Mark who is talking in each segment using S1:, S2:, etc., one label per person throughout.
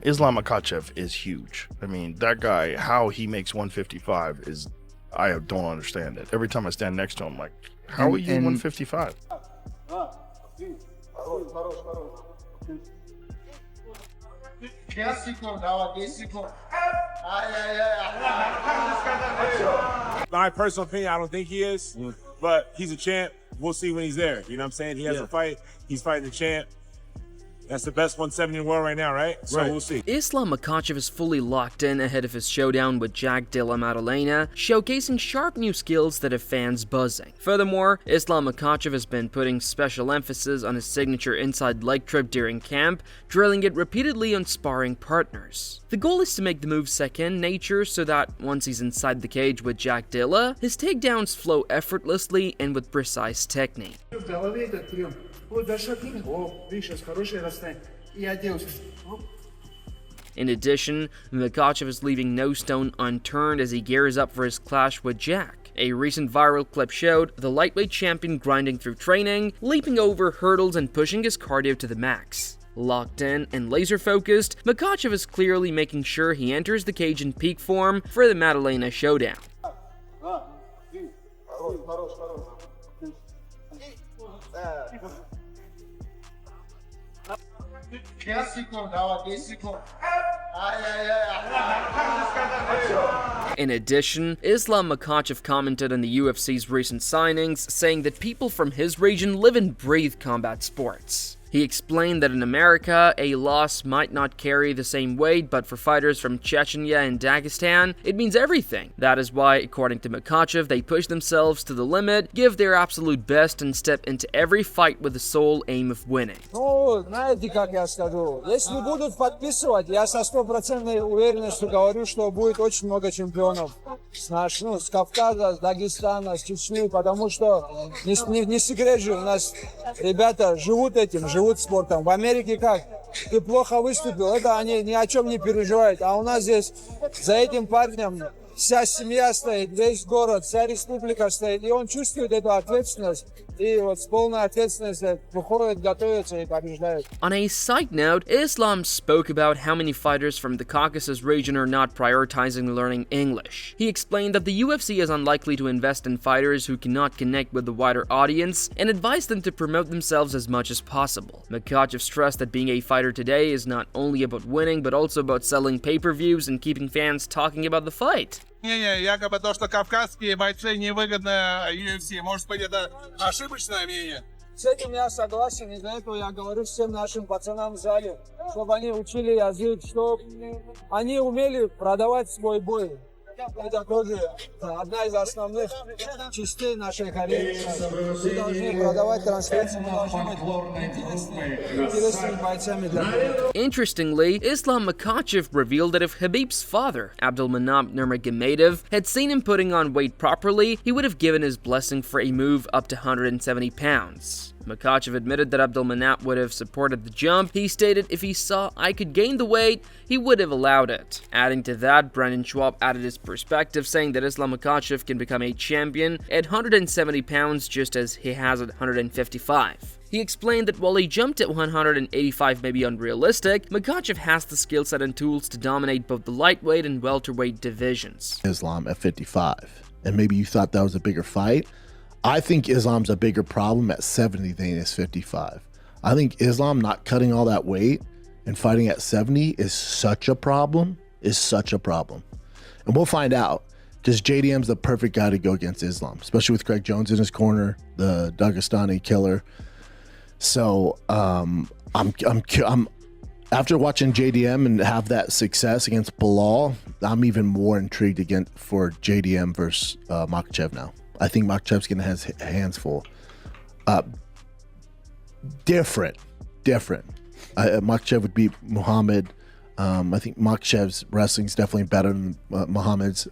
S1: Islam Makhachev is huge. I mean, that guy, how he makes 155 is, I don't understand it. Every time I stand next to him, like, how are you 155?
S2: My personal opinion, I don't think he is, but he's a champ. We'll see when he's there. You know what I'm saying? He has a fight. He's fighting the champ. That's the best 170 in the world right now, right? So we'll see.
S3: Islam Makhachev is fully locked in ahead of his showdown with Jack Della Maddalena, showcasing sharp new skills that have fans buzzing. Furthermore, Islam Makhachev has been putting special emphasis on his signature inside leg trip during camp, drilling it repeatedly on sparring partners. The goal is to make the move second nature so that once he's inside the cage with Jack Della, his takedowns flow effortlessly and with precise technique. In addition, Makhachev is leaving no stone unturned as he gears up for his clash with Jack. A recent viral clip showed the lightweight champion grinding through training, leaping over hurdles and pushing his cardio to the max. Locked in and laser-focused, Makhachev is clearly making sure he enters the cage in peak form for the Maddalena showdown. In addition, Islam Makhachev commented on the UFC's recent signings, saying that people from his region live and breathe combat sports. He explained that in America, a loss might not carry the same weight, but for fighters from Chechnya and Dagestan, it means everything. That is why, according to Makhachev, they push themselves to the limit, give their absolute best, and step into every fight with the sole aim of winning.
S4: Ну, знаете, как я скажу, если будут подписывать, я со стопроцентной уверенностью говорю, что будет очень много чемпионов с Кавказа, с Дагестана, с Чечни, потому что не секрет же, у нас ребята живут этим, живут спортом. В Америке как? Ты плохо выступил, это они ни о чем не переживают. А у нас здесь за этим парнем вся семья стоит, весь город, вся республика стоит. И он чувствует эту ответственность. И вот с полной ответственностью выходит, готовится и побеждает.
S3: On a side note, Islam spoke about how many fighters from the Caucasus region are not prioritizing learning English. He explained that the UFC is unlikely to invest in fighters who cannot connect with the wider audience and advised them to promote themselves as much as possible. Makhachev stressed that being a fighter today is not only about winning, but also about selling pay-per-views and keeping fans talking about the fight.
S5: Мнение, якобы то, что кавказские бойцы невыгодны UFC, может быть, это ошибочное мнение?
S4: С этим я согласен, из-за этого я говорю всем нашим пацанам в зале, чтобы они учили язык, чтобы они умели продавать свой бой. Это тоже одна из основных частей нашей карьеры. Мы должны продавать трансляции, мы должны быть интересными бойцами для меня.
S3: Interestingly, Islam Makhachev revealed that if Khabib's father, Abdulmanap Nurmagomedov, had seen him putting on weight properly, he would have given his blessing for a move up to 170 pounds. Makhachev admitted that Abdulmanap would have supported the jump. He stated if he saw I could gain the weight, he would have allowed it. Adding to that, Brendan Schwab added his perspective, saying that Islam Makhachev can become a champion at 170 pounds just as he has at 155. He explained that while a jump to 185 may be unrealistic, Makhachev has the skill set and tools to dominate both the lightweight and welterweight divisions.
S6: Islam at 55, and maybe you thought that was a bigger fight. I think Islam's a bigger problem at 70 than he is 55. I think Islam not cutting all that weight and fighting at 70 is such a problem, And we'll find out, because JDM's the perfect guy to go against Islam, especially with Craig Jones in his corner, the Dagestani killer. So I'm after watching JDM and have that success against Bilal, I'm even more intrigued again for JDM versus Makhachev now. I think Makhachev's gonna have his hands full. Different. Makhachev would beat Muhammad. I think Makhachev's wrestling's definitely better than Muhammad's.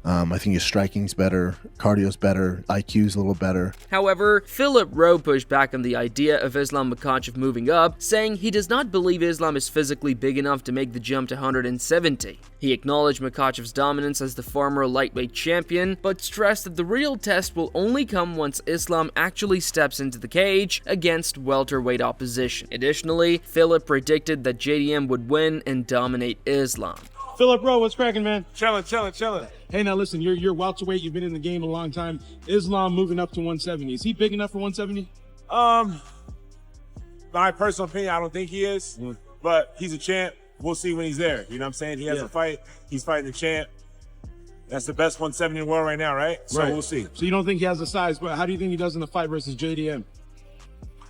S6: I think his striking's better, cardio's better, IQ's a little better.
S3: However, Philip Rowe pushed back on the idea of Islam Makhachev moving up, saying he does not believe Islam is physically big enough to make the jump to 170. He acknowledged Makhachev's dominance as the former lightweight champion, but stressed that the real test will only come once Islam actually steps into the cage against welterweight opposition. Additionally, Philip predicted that JDM would win and dominate Islam.
S7: Philip Rowe, what's cracking, man?
S2: Chilling.
S7: Hey, now listen, you're welterweight. You've been in the game a long time. Islam moving up to 170. Is he big enough for 170?
S2: My personal opinion, I don't think he is, but he's a champ. We'll see when he's there. You know what I'm saying? He has a fight. He's fighting the champ. That's the best 170 in the world right now, right? So we'll see.
S7: So you don't think he has the size, but how do you think he does in the fight versus JDM?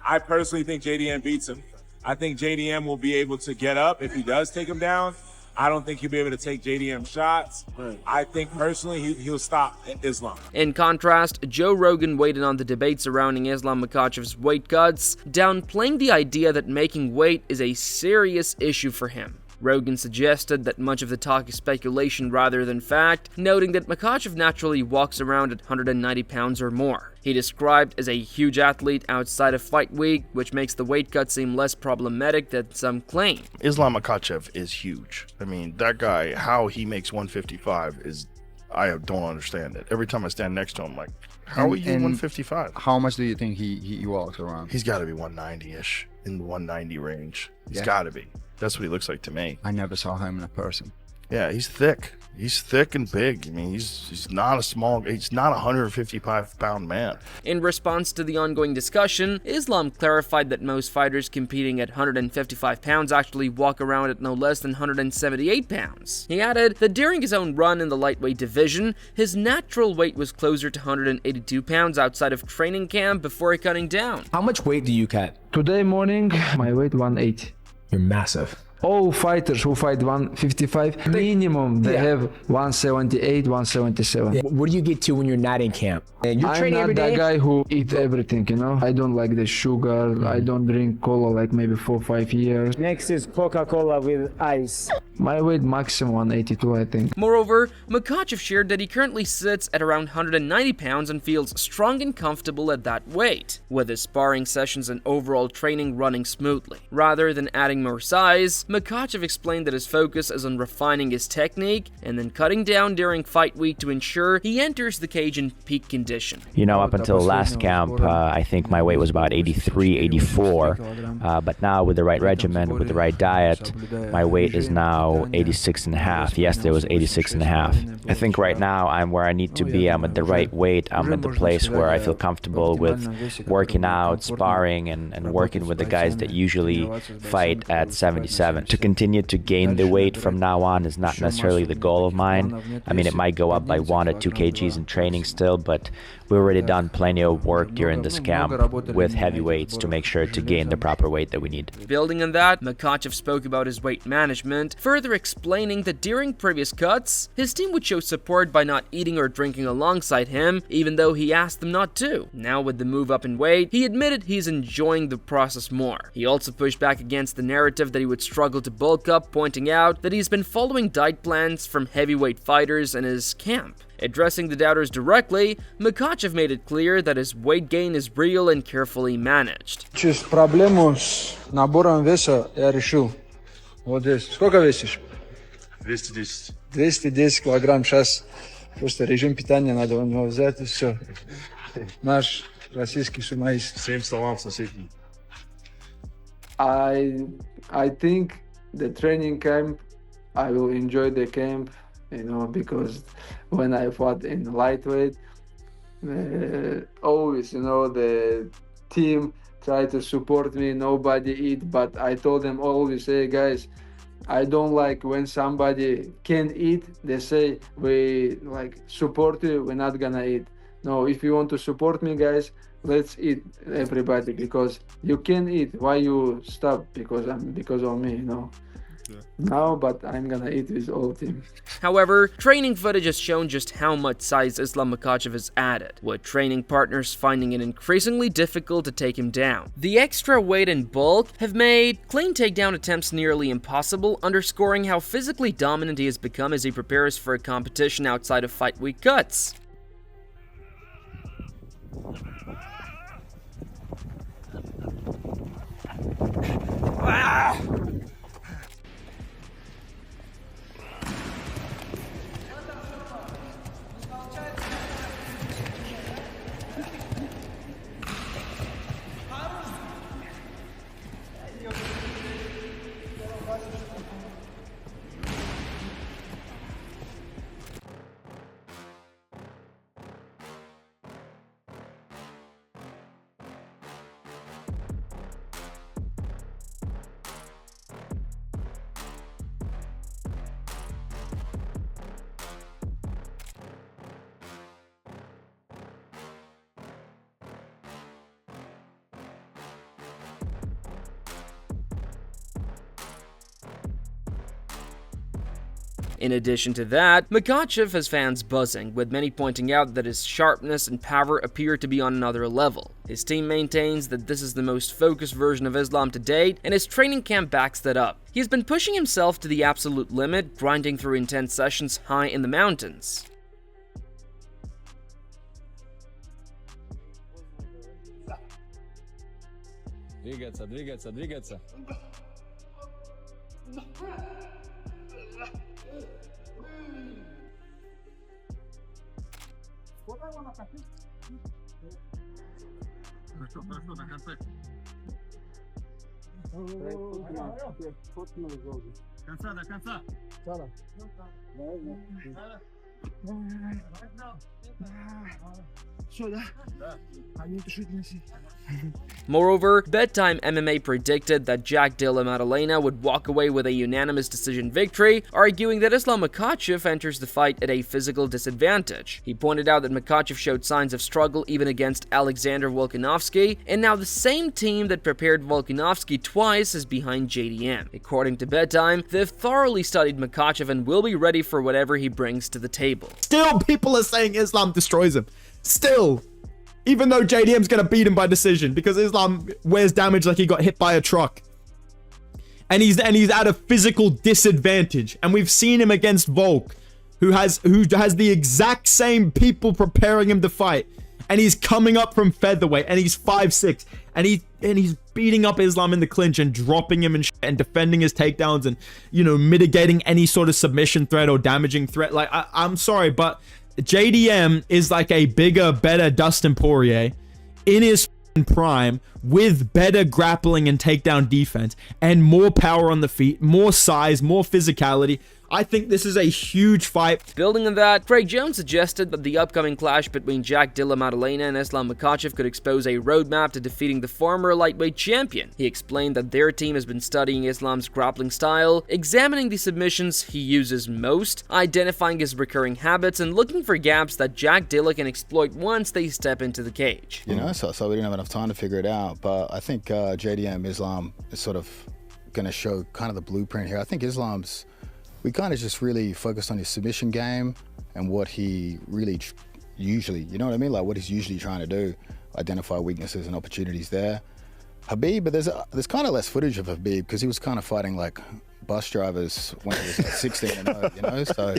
S2: I personally think JDM beats him. I think JDM will be able to get up if he does take him down. I don't think he'll be able to take JDM shots. I think personally he'll stop Islam.
S3: In contrast, Joe Rogan weighed in on the debate surrounding Islam Makhachev's weight cuts, downplaying the idea that making weight is a serious issue for him. Rogan suggested that much of the talk is speculation rather than fact, noting that Makhachev naturally walks around at 190 pounds or more. He described as a huge athlete outside of fight week, which makes the weight cut seem less problematic than some claim.
S1: Islam Makhachev is huge. I mean, that guy, how he makes 155 is, I don't understand it. Every time I stand next to him, I'm like, how are you 155?
S8: How much do you think he walks around?
S1: He's got to be 190-ish, in the 190 range. He's got to be. That's what he looks like to me.
S8: I never saw him in person.
S1: Yeah, he's thick. He's thick and big. I mean, he's not he's not a 155-pound man.
S3: In response to the ongoing discussion, Islam clarified that most fighters competing at 155 pounds actually walk around at no less than 178 pounds. He added that during his own run in the lightweight division, his natural weight was closer to 182 pounds outside of training camp before cutting down.
S9: How much weight do you cut?
S4: Today morning, my weight 180.
S9: You're massive.
S4: All fighters who fight 155, minimum they have 178, 177.
S9: Yeah. What do you get to when you're not in camp? And you're
S4: I'm
S9: training
S4: not
S9: every
S4: that
S9: day?
S4: guy who eat everything, you know. I don't like the sugar. I don't drink cola like maybe 4-5 years.
S10: Next is Coca-Cola with ice.
S4: My weight maximum 182, I think.
S3: Moreover, Makhachev shared that he currently sits at around 190 pounds and feels strong and comfortable at that weight, with his sparring sessions and overall training running smoothly. Rather than adding more size, Makhachev explained that his focus is on refining his technique and then cutting down during fight week to ensure he enters the cage in peak condition.
S11: You know, up until last camp, I think my weight was about 83, 84, but now with the right regimen, with the right diet, my weight is now 86 and a half. Yesterday was 86 and a half. I think right now I'm where I need to be. I'm at the right weight. I'm at the place where I feel comfortable with working out, sparring, and working with the guys that usually fight at 77. To continue to gain the weight from now on is not necessarily the goal of mine. I mean, it might go up by 1 or 2 kgs in training still, but we've already done plenty of work during this camp with heavyweights to make sure to gain the proper weight that we need.
S3: Building on that, Makhachev spoke about his weight management, further explaining that during previous cuts, his team would show support by not eating or drinking alongside him, even though he asked them not to. Now with the move up in weight, he admitted he's enjoying the process more. He also pushed back against the narrative that he would struggle to bulk up, pointing out that he's been following diet plans from heavyweight fighters in his camp. Addressing the doubters directly, Makhachev made it clear that his weight gain is real and carefully managed.
S4: Через проблему с набором веса я решил. Вот здесь. Сколько весишь?
S2: 210.
S4: 210 килограмм. Сейчас просто режим питания надо у него взять и все. Наш российский сумаист.
S2: 7 столом соседний.
S4: I think the training camp, I will enjoy the camp, you know, because when I fought in lightweight, always, you know, the team tried to support me, nobody eat, but I told them always, hey guys, I don't like when somebody can't eat, they say, we like support you, we're not gonna eat. No, if you want to support me, guys, let's eat everybody, because you can eat. Why you stop? Because of me, you know.
S10: now, but I'm gonna eat with all team.
S3: However, training footage has shown just how much size Islam Makhachev has added, with training partners finding it increasingly difficult to take him down. The extra weight and bulk have made clean takedown attempts nearly impossible, underscoring how physically dominant he has become as he prepares for a competition outside of fight week cuts. In addition to that, Makhachev has fans buzzing, with many pointing out that his sharpness and power appear to be on another level. His team maintains that this is the most focused version of Islam to date, and his training camp backs that up. He has been pushing himself to the absolute limit, grinding through intense sessions high in the mountains.
S12: Двигаться.
S5: Хорошо, на конце. До конца.
S3: Moreover, Bedtime MMA predicted that Jack Della Maddalena would walk away with a unanimous decision victory, arguing that Islam Makhachev enters the fight at a physical disadvantage. He pointed out that Makhachev showed signs of struggle even against Alexander Volkanovski, and now the same team that prepared Volkanovski twice is behind JDM. According to Bedtime, they've thoroughly studied Makhachev and will be ready for whatever he brings to the table.
S13: Still, people are saying Islam destroys him. Still. Even though JDM's gonna beat him by decision, because Islam wears damage like he got hit by a truck. And he's at a physical disadvantage. And we've seen him against Volk, who has the exact same people preparing him to fight. And he's coming up from featherweight, and he's 5'6", and he's beating up Islam in the clinch and dropping him and defending his takedowns and, you know, mitigating any sort of submission threat or damaging threat. Like, I'm sorry, but JDM is like a bigger, better Dustin Poirier in his prime, with better grappling and takedown defense and more power on the feet, more size, more physicality. I think this is a huge fight.
S3: Building on that, Craig Jones suggested that the upcoming clash between Jack Della Maddalena and Islam Makhachev could expose a roadmap to defeating the former lightweight champion. He explained that their team has been studying Islam's grappling style, examining the submissions he uses most, identifying his recurring habits, and looking for gaps that Jack Dilla can exploit once they step into the cage.
S8: You know, so we didn't have enough time to figure it out, but I think JDM Islam is sort of going to show kind of the blueprint here. I think Islam's, we kind of just really focused on his submission game and what he really usually, you know what I mean? Like what he's usually trying to do, identify weaknesses and opportunities there. Habib, but there's kind of less footage of Habib because he was kind of fighting like bus drivers when he was like 16 and 0, you know? So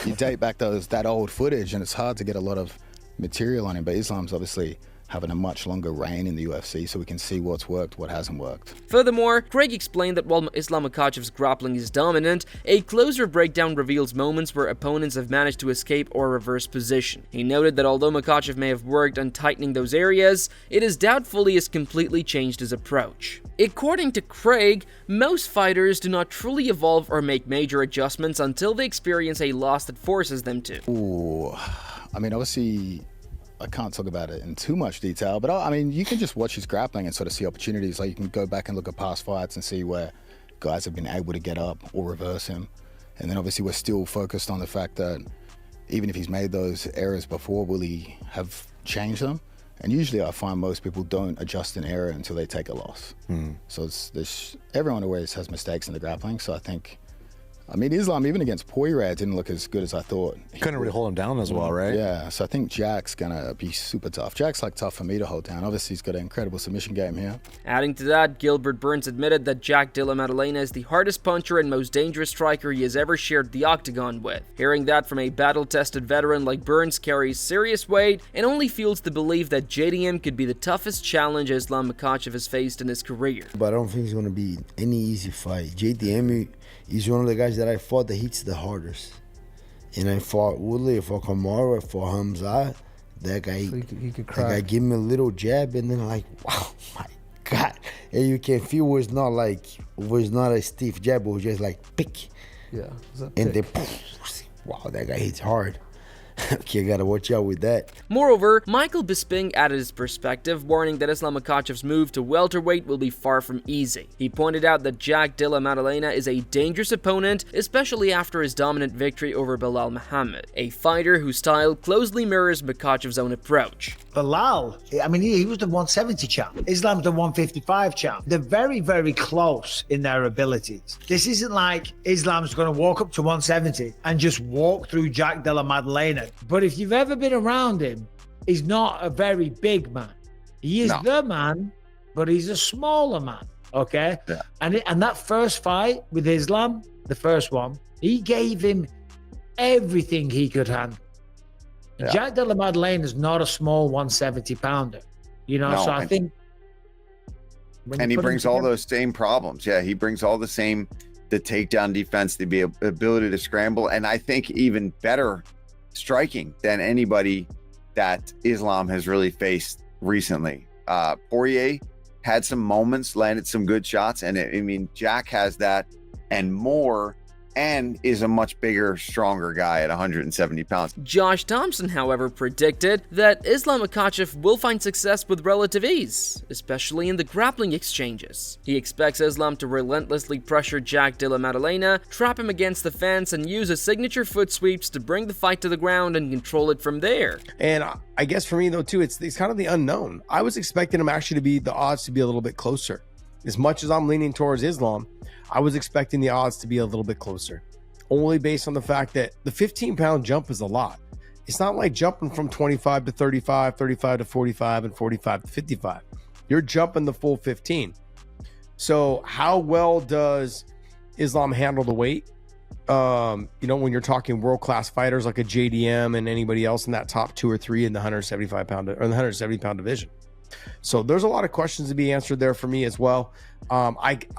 S8: you date back that old footage and it's hard to get a lot of material on him, but Islam's obviously having a much longer reign in the UFC, so we can see what's worked, what hasn't worked.
S3: Furthermore, Craig explained that while Islam Makhachev's grappling is dominant, a closer breakdown reveals moments where opponents have managed to escape or reverse position. He noted that although Makhachev may have worked on tightening those areas, it is doubtful he has completely changed his approach. According to Craig, most fighters do not truly evolve or make major adjustments until they experience a loss that forces them to.
S8: Ooh, I mean, obviously, I can't talk about it in too much detail, but I mean, you can just watch his grappling and sort of see opportunities. Like you can go back and look at past fights and see where guys have been able to get up or reverse him. And then obviously we're still focused on the fact that even if he's made those errors before, will he have changed them? And usually I find most people don't adjust an error until they take a loss. So everyone always has mistakes in the grappling. So I think, I mean, Islam, even against Poirier, didn't look as good as I thought.
S12: Couldn't really hold him down as well, right?
S8: Yeah, so I think Jack's gonna be super tough. Jack's like tough for me to hold down. Obviously, he's got an incredible submission game here.
S3: Adding to that, Gilbert Burns admitted that Jack Della Maddalena is the hardest puncher and most dangerous striker he has ever shared the octagon with. Hearing that from a battle-tested veteran like Burns carries serious weight and only fuels the belief that JDM could be the toughest challenge Islam Makhachev has faced in his career.
S14: But I don't think it's gonna be any easy fight. JDM is one of the guys that I fought that hits the hardest. And I fought Woodley, I fought Kamaru, I fought Hamza. That guy,
S10: So he could
S14: that
S10: crack.
S14: guy gave me a little jab, and then like, wow, my God. And you can feel it was not a stiff jab, it was just like, pick.
S10: Yeah. It's a
S14: And
S10: pick.
S14: then, wow, that guy hits hard. Okay, gotta watch out with that.
S3: Moreover, Michael Bisping added his perspective, warning that Islam Makhachev's move to welterweight will be far from easy. He pointed out that Jack Della Maddalena is a dangerous opponent, especially after his dominant victory over Belal Muhammad, a fighter whose style closely mirrors Makhachev's own approach.
S15: Bilal, I mean, he was the 170 champ. Islam's the 155 champ. They're very, very close in their abilities. This isn't like Islam's going to walk up to 170 and just walk through Jack Della Maddalena. But if you've ever been around him, he's not a very big man. He is the man, but he's a smaller man, okay?
S12: Yeah.
S15: And that first fight with Islam, the first one, he gave him everything he could handle.
S12: Yeah.
S15: Jack Della Maddalena is not a small 170 pounder, you know.
S16: No,
S15: so I think, when
S16: and
S15: you
S16: he
S15: put them
S16: brings all
S15: together-
S16: those same problems. Yeah, he brings all the same, the takedown defense, the ability to scramble, and I think even better striking than anybody that Islam has really faced recently. Poirier had some moments, landed some good shots, and I mean, Jack has that and more, and is a much bigger, stronger guy at 170 pounds.
S3: Josh Thompson, however, predicted that Islam Makhachev will find success with relative ease, especially in the grappling exchanges. He expects Islam to relentlessly pressure Jack Della Maddalena, trap him against the fence, and use his signature foot sweeps to bring the fight to the ground and control it from there.
S17: And I guess for me, though, too, it's kind of the unknown. I was expecting him actually to be the odds to be a little bit closer. As much as I'm leaning towards Islam, I was expecting the odds to be a little bit closer, only based on the fact that the 15-pound jump is a lot. It's not like jumping from 25 to 35, 35 to 45, and 45 to 55. You're jumping the full 15. So how well does Islam handle the weight? You know, when you're talking world-class fighters like a JDM and anybody else in that top 2 or 3 in the 175-pound or the 170-pound division. So there's a lot of questions to be answered there for me as well.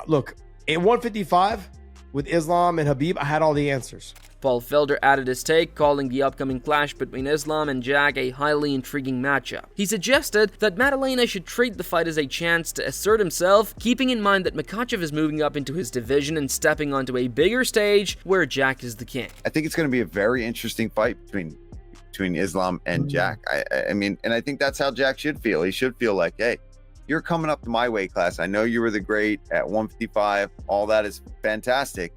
S17: Look, at 155 with Islam and Khabib, I had all the answers.
S3: Paul Felder added his take, calling the upcoming clash between Islam and Jack a highly intriguing matchup. He suggested that Maddalena should treat the fight as a chance to assert himself, keeping in mind that Makhachev is moving up into his division and stepping onto a bigger stage where Jack is the king.
S16: I think it's going to be a very interesting fight between Islam and Jack. I mean, and I think that's how Jack should feel. He should feel like, hey, you're coming up to my weight class. I know you were the great at 155. All that is fantastic,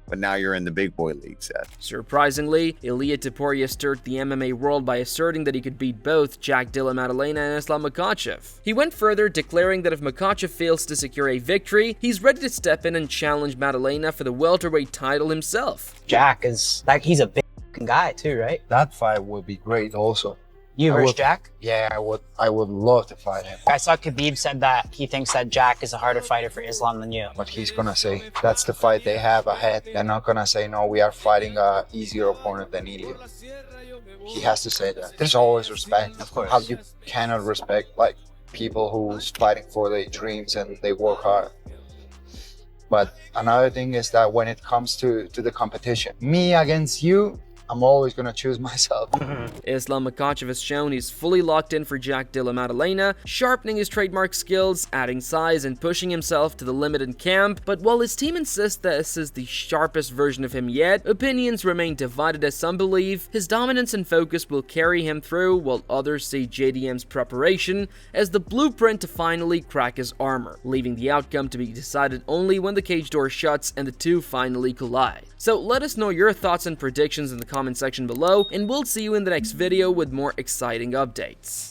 S16: but now you're in the big boy league set.
S3: Surprisingly, Ilia Topuria stirred the MMA world by asserting that he could beat both Jack Della Maddalena and Islam Makhachev. He went further, declaring that if Makhachev fails to secure a victory, he's ready to step in and challenge Maddalena for the welterweight title himself.
S18: Jack is like, he's a big guy too, right?
S4: That fight would be great also.
S18: You versus Jack?
S4: Yeah, I would love to fight him.
S18: I saw Khabib said that he thinks that Jack is a harder fighter for Islam than you.
S4: But he's gonna say that's the fight they have ahead. They're not gonna say, no, we are fighting a easier opponent than Ilia. He has to say that. There's always respect.
S18: Of course.
S4: How you cannot respect like people who's fighting for their dreams and they work hard. But another thing is that when it comes to the competition, me against you, I'm always going to choose myself.
S3: Islam Makhachev has shown he's fully locked in for Jack Della Maddalena, sharpening his trademark skills, adding size, and pushing himself to the limit in camp. But while his team insists that this is the sharpest version of him yet, opinions remain divided as some believe his dominance and focus will carry him through, while others see JDM's preparation as the blueprint to finally crack his armor, leaving the outcome to be decided only when the cage door shuts and the two finally collide. So let us know your thoughts and predictions in the comment section below, and we'll see you in the next video with more exciting updates.